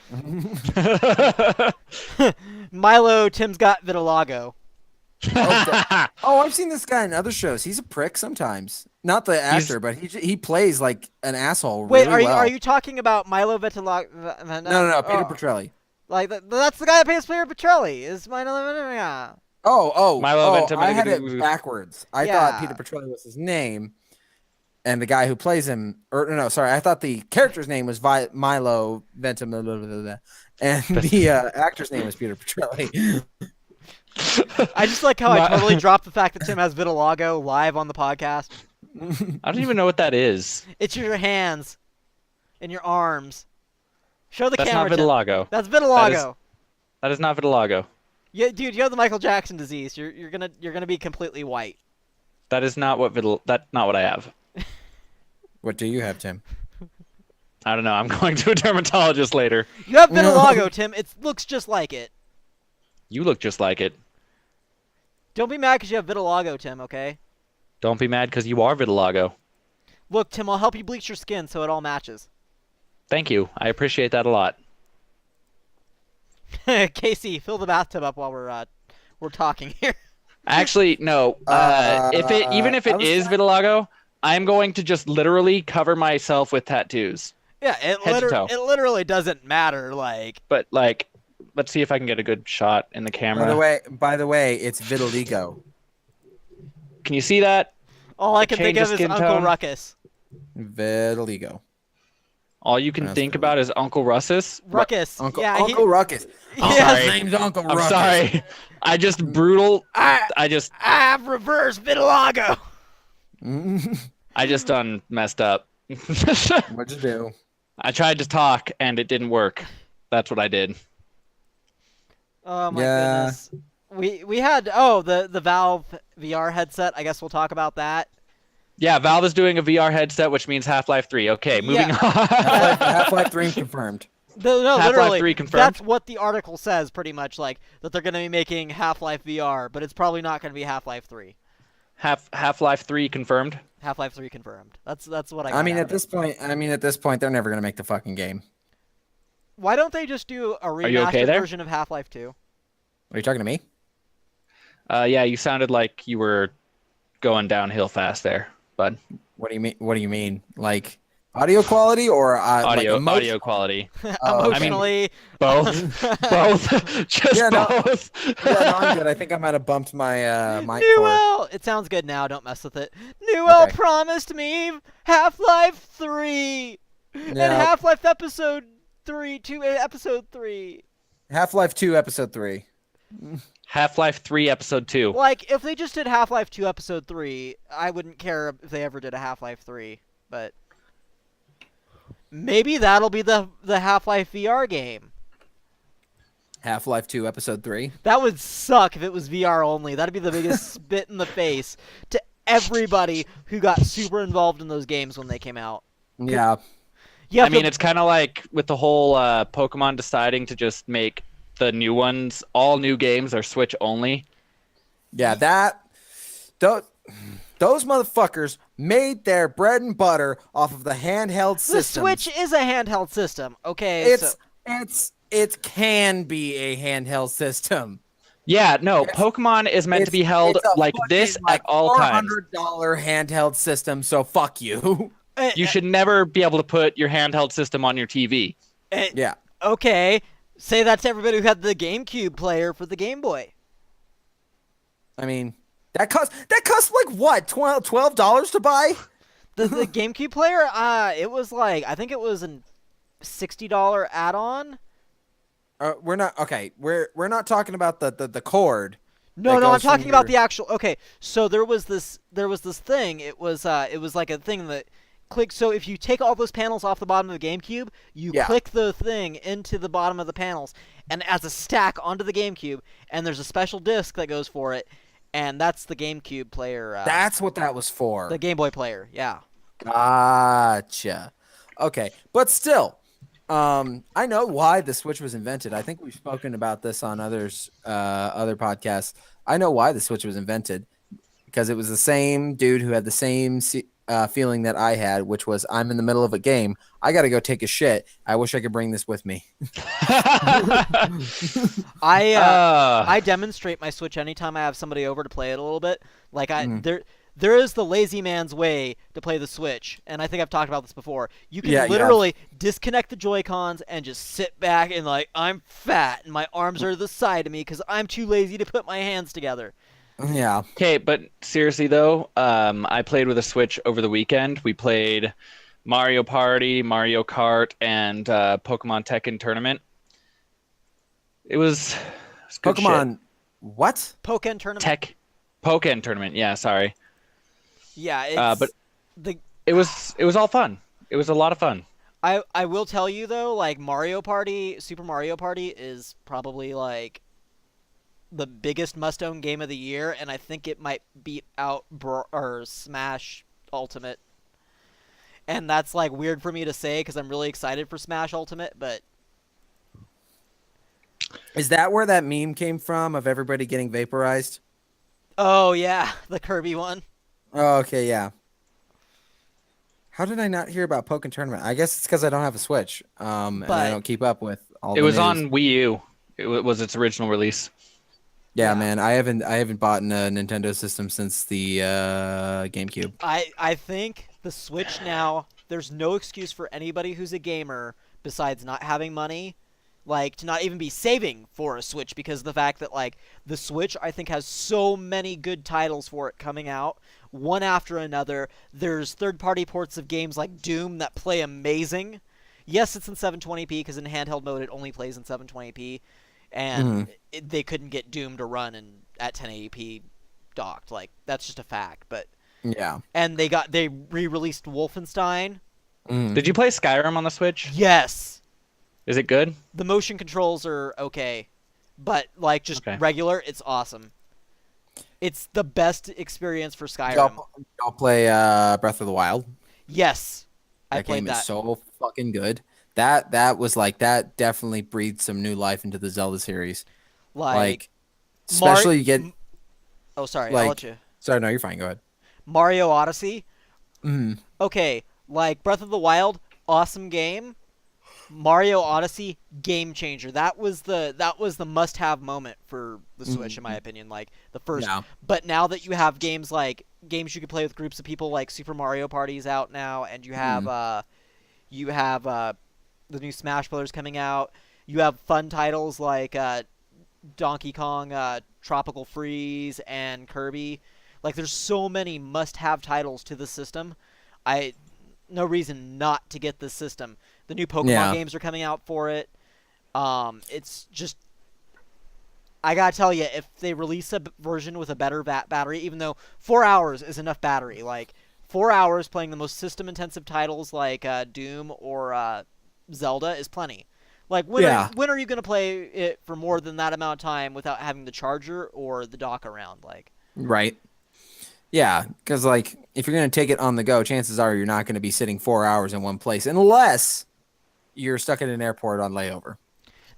Milo, Tim's got vitiligo. I've seen this guy in other shows. He's a prick sometimes. Not the actor, but he plays like an asshole. Wait, really are you talking about Milo Ventimiglia? No, Peter Petrelli. Like that's the guy that plays Peter Petrelli. Is Milo Ventimiglia? Milo Ventimiglia. I had it backwards. I thought Peter Petrelli was his name, and the guy who plays him, I thought the character's name was Milo Ventimiglia, and the actor's name was Peter Petrelli. I just like how I totally dropped the fact that Tim has vitiligo live on the podcast. I don't even know what that is. It's your hands and your arms. Show the camera. That's not vitiligo. That's vitiligo. That is not vitiligo. Yeah, dude, you have the Michael Jackson disease. You're gonna be completely white. That is not what that's not what I have. What do you have, Tim? I don't know. I'm going to a dermatologist later. You have vitiligo, Tim. It looks just like it. You look just like it. Don't be mad because you have vitiligo, Tim, okay? Don't be mad because you are vitiligo. Look, Tim, I'll help you bleach your skin so it all matches. Thank you. I appreciate that a lot. Casey, fill the bathtub up while we're talking here. Actually, no. Even if it is vitiligo, I'm going to just literally cover myself with tattoos. Yeah, it literally doesn't matter. But let's see if I can get a good shot in the camera. By the way, it's vitiligo. Can you see that? All I can think of is Uncle Ruckus. Vitiligo. All you can think about is Uncle Ruckus. Ruckus. Uncle Ruckus. His name's Uncle Ruckus. I'm sorry. I have reverse vitiligo. I just done messed up. What'd you do? I tried to talk and it didn't work. That's what I did. Oh my goodness. We had the Valve VR headset. I guess we'll talk about that. Yeah, Valve is doing a VR headset, which means Half-Life 3. Okay, moving on. Half-Life 3 confirmed. No, Half-Life literally, 3 confirmed. That's what the article says, pretty much, that they're going to be making Half-Life VR, but it's probably not going to be Half-Life 3. Half-Life 3 confirmed. Half-Life 3 confirmed. That's what I got. At this point, they're never going to make the fucking game. Why don't they just do a remastered version of Half-Life 2? Are you talking to me? Yeah, you sounded like you were going downhill fast there, bud. What do you mean? What do you mean? Like audio quality or audio quality? Emotionally, both. Just both. No, I'm good. I think I might have bumped my mic cord. It sounds good now. Don't mess with it. Newell promised me Half-Life 3 and Half-Life Episode 3. Episode 3. Half-Life 2 Episode 3. Half-Life 3 Episode 2. If they just did Half-Life 2 Episode 3, I wouldn't care if they ever did a Half-Life 3, but maybe that'll be the Half-Life VR game. Half-Life 2 Episode 3? That would suck if it was VR only. That'd be the biggest spit in the face to everybody who got super involved in those games when they came out. Yeah. It's kind of like with the whole Pokemon deciding to just make the new ones, all new games are Switch only. Yeah, those motherfuckers made their bread and butter off of the handheld system. The Switch is a handheld system, okay? It can be a handheld system. Yeah, no, Pokemon is meant to be held like this at all times. $400 handheld system, so fuck you. You should never be able to put your handheld system on your TV. Yeah. Okay. Say that to everybody who had the GameCube player for the Game Boy. I mean, that cost like what, $12 to buy? The GameCube player, it was I think it was a $60 add-on. We're not talking about the cord. No, I'm talking about the actual. Okay, so there was this thing. It was like a thing that click. So if you take all those panels off the bottom of the GameCube, you click the thing into the bottom of the panels, and as a stack onto the GameCube, and there's a special disc that goes for it, and that's the GameCube player. That's what that was for. The Game Boy player, yeah. Gotcha. Okay, but still, I know why the Switch was invented. I think we've spoken about this on other podcasts. I know why the Switch was invented, because it was the same dude who had the same feeling that I had, which was I'm in the middle of a game. I got to go take a shit. I wish I could bring this with me. I demonstrate my Switch anytime I have somebody over to play it a little bit. There is the lazy man's way to play the Switch, and I think I've talked about this before. You can literally disconnect the Joy-Cons and just sit back and I'm fat and my arms are to the side of me because I'm too lazy to put my hands together. Yeah. Okay, but seriously though, I played with a Switch over the weekend. We played Mario Party, Mario Kart, and Pokemon Tekken Tournament. It was good Pokemon shit. What? Pokken Tournament. Pokken Tournament. Yeah, sorry. Yeah, it was all fun. It was a lot of fun. I will tell you though, Mario Party, Super Mario Party is probably the biggest must-own game of the year, and I think it might beat out Smash Ultimate. And that's weird for me to say because I'm really excited for Smash Ultimate, but Is that where that meme came from of everybody getting vaporized? Oh yeah, the Kirby one. Oh, okay, yeah. How did I not hear about Pokken Tournament? I guess it's because I don't have a Switch, and I But don't keep up with all It the was news. on Wii U. It was its original release. Yeah, man, I haven't bought a Nintendo system since the GameCube. I think the Switch now, there's no excuse for anybody who's a gamer besides not having money, like to not even be saving for a Switch because of the fact that like the Switch I think has so many good titles for it coming out one after another. There's third-party ports of games like Doom that play amazing. Yes, it's in 720p because in handheld mode it only plays in 720p, and they couldn't get Doom to run at 1080p docked. Like that's just a fact. But Yeah. and they re-released Wolfenstein. Did you play Skyrim on the Switch? Yes, Is it good? the motion controls are okay, but like just regular, it's awesome. It's the best experience for Skyrim. Y'all play Breath of the Wild? Yes, I played game that. is so fucking good. That was like that definitely breathed some new life into the Zelda series. Like especially you get. Oh, sorry. Like, I'll let you. Sorry, no, you're fine. Go ahead. Mario Odyssey. Mm. Okay, like Breath of the Wild, awesome game. Mario Odyssey, game changer. That was the must-have moment for the Switch, in my opinion. Like the first. Yeah. But now that you have games you can play with groups of people, like Super Mario Party's out now, and you have the new Smash Brothers coming out. You have fun titles like Donkey Kong, Tropical Freeze, and Kirby. Like, there's so many must-have titles to the system. No reason not to get this system. The new Pokemon games are coming out for it. It's just, I gotta tell you, if they release a version with a better battery, even though 4 hours is enough battery, like 4 hours playing the most system-intensive titles like Doom or Zelda is plenty. Like, when are you gonna play it for more than that amount of time without having the charger or the dock around? Like, right. Yeah, because like if you're gonna take it on the go, chances are you're not gonna be sitting 4 hours in one place unless you're stuck at an airport on layover.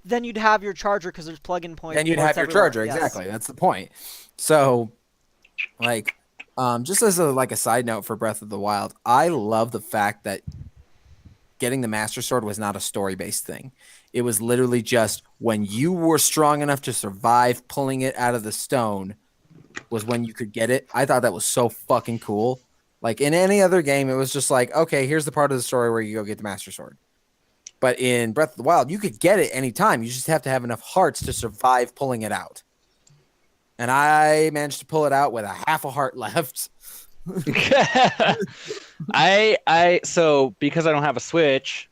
Then you'd have your charger because there's plug-in points. Then you'd have your charger, exactly. That's the point. So, like, just as a side note for Breath of the Wild, I love the fact that getting the Master Sword was not a story-based thing. It was literally just when you were strong enough to survive pulling it out of the stone was when you could get it. I thought that was so fucking cool. Like in any other game, it was just like, okay, here's the part of the story where you go get the Master Sword. But in Breath of the Wild, you could get it anytime. You just have to have enough hearts to survive pulling it out. And I managed to pull it out with a half a heart left. So because I don't have a Switch,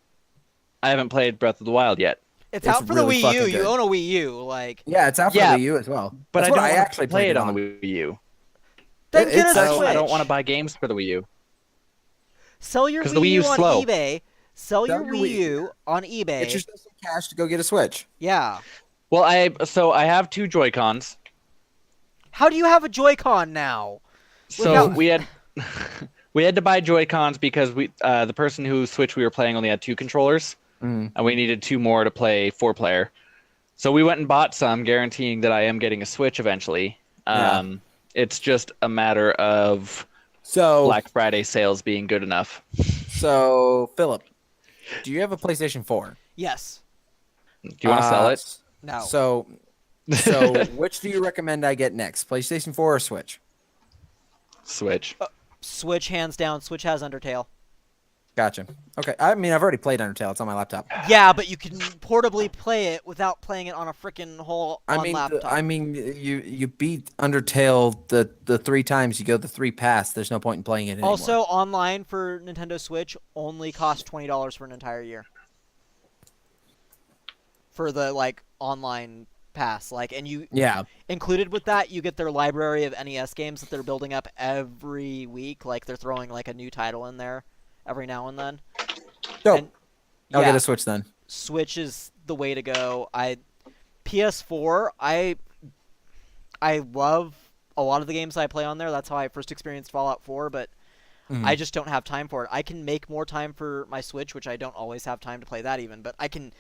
I haven't played Breath of the Wild yet. It's out for really the Wii U. You own a Wii U, like. Yeah, it's out for the Wii U as well. But I actually play it on the Wii U. Then get a Switch. I don't want to buy games for the Wii U. Sell your Wii U on eBay. Sell your Wii U on eBay. Get yourself some cash to go get a Switch. Yeah. Well, I have 2 Joy-Cons. How do you have a Joy-Con now? So we had to buy Joy-Cons because the person whose Switch we were playing only had 2 controllers. And we needed 2 more to play 4-player. So we went and bought some, guaranteeing that I am getting a Switch eventually. It's just a matter of Black Friday sales being good enough. So, Philip, do you have a PlayStation 4? Yes. Do you want to sell it? No. So which do you recommend I get next? PlayStation 4 or Switch? Switch. Switch, hands down. Switch has Undertale. Gotcha. Okay. I mean, I've already played Undertale. It's on my laptop. Yeah, but you can portably play it without playing it on a freaking whole laptop. I mean, you beat Undertale the 3 times. You go the 3 paths. There's no point in playing it anymore. Also, online for Nintendo Switch only costs $20 for an entire year. For the online pass, and you included with that, you get their library of NES games that they're building up every week. Like they're throwing a new title in there every now and then. Dope. I'll get a Switch then. Switch is the way to go. PS4, I love a lot of the games I play on there. That's how I first experienced Fallout 4, but I just don't have time for it. I can make more time for my Switch, which I don't always have time to play that even, but I can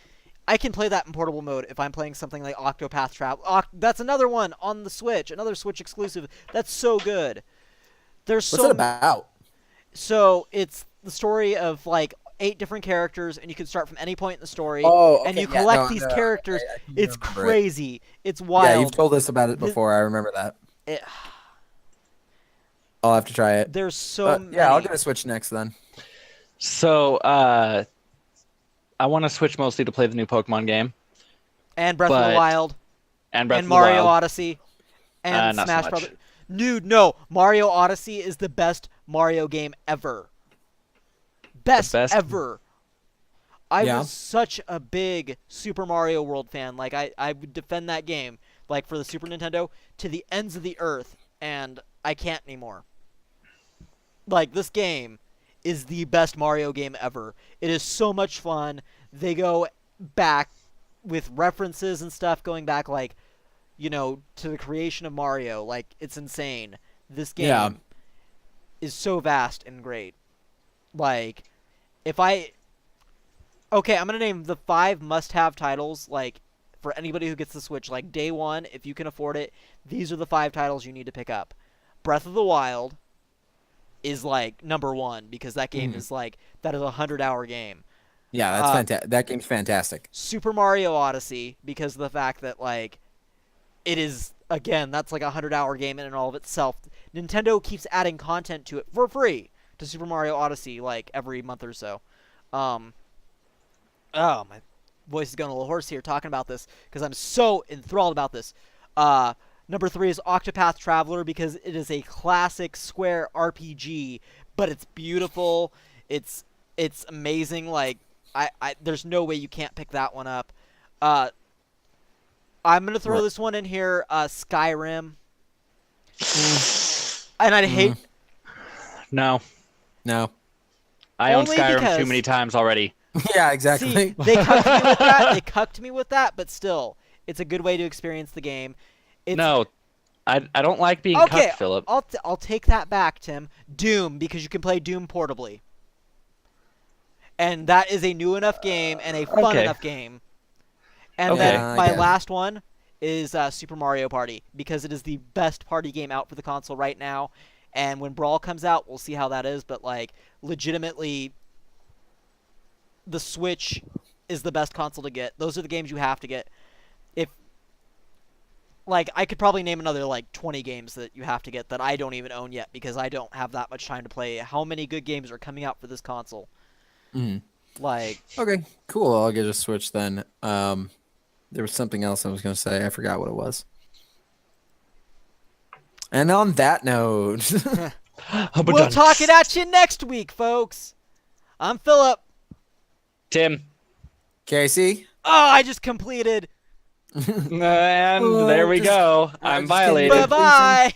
I can play that in portable mode if I'm playing something like Octopath Traveler. That's another one on the Switch, another Switch exclusive. That's so good. What's it about? So it's the story of like 8 different characters, and you can start from any point in the story. Oh, okay. And you collect these characters. It's crazy. It's wild. Yeah, you've told us about it before. I remember that. I'll have to try it. There's so many. Yeah, I'll get a Switch next then. So, I want to Switch mostly to play the new Pokemon game. And Breath of the Wild. And Mario Odyssey. And not Smash so much. Brothers. Dude, no. Mario Odyssey is the best Mario game ever. Best ever. I was such a big Super Mario World fan. Like, I would defend that game, like, for the Super Nintendo, to the ends of the earth, and I can't anymore. Like, this game is the best Mario game ever. It is so much fun. They go back with references and stuff, going back, like, you know, to the creation of Mario. Like, it's insane. This game is so vast and great. Like, okay, I'm going to name the 5 must-have titles, like, for anybody who gets the Switch. Like, day one, if you can afford it, these are the 5 titles you need to pick up. Breath of the Wild is, like, number 1, because that game is, like, that is a 100-hour game. Yeah, that's fantastic. That game's fantastic. Super Mario Odyssey, because of the fact that, like, it is, again, that's like a 100-hour game in and all of itself. Nintendo keeps adding content to it for free to Super Mario Odyssey, like, every month or so. Oh, my voice is going a little hoarse here talking about this, because I'm so enthralled about this. Number 3 is Octopath Traveler, because it is a classic Square RPG, but it's beautiful. It's amazing. Like, there's no way you can't pick that one up. I'm going to throw this one in here, Skyrim. And I'd hate... No. I own Skyrim too many times already. Yeah, exactly. See, they cucked me with that, but still, it's a good way to experience the game. No, I don't like being cucked, Philip. I'll take that back, Tim. Doom, because you can play Doom portably. And that is a new enough game and a fun enough game. And then my last one is Super Mario Party, because it is the best party game out for the console right now. And when Brawl comes out, we'll see how that is. But, like, legitimately, the Switch is the best console to get. Those are the games you have to get. Like, I could probably name another, like, 20 games that you have to get that I don't even own yet, because I don't have that much time to play. How many good games are coming out for this console? Like... Okay, cool. I'll get a Switch then. There was something else I was going to say. I forgot what it was. And on that note... we'll talk it at you next week, folks. I'm Philip. Tim. Casey. Oh, I just completed... And there we go. I'm violated. Bye-bye.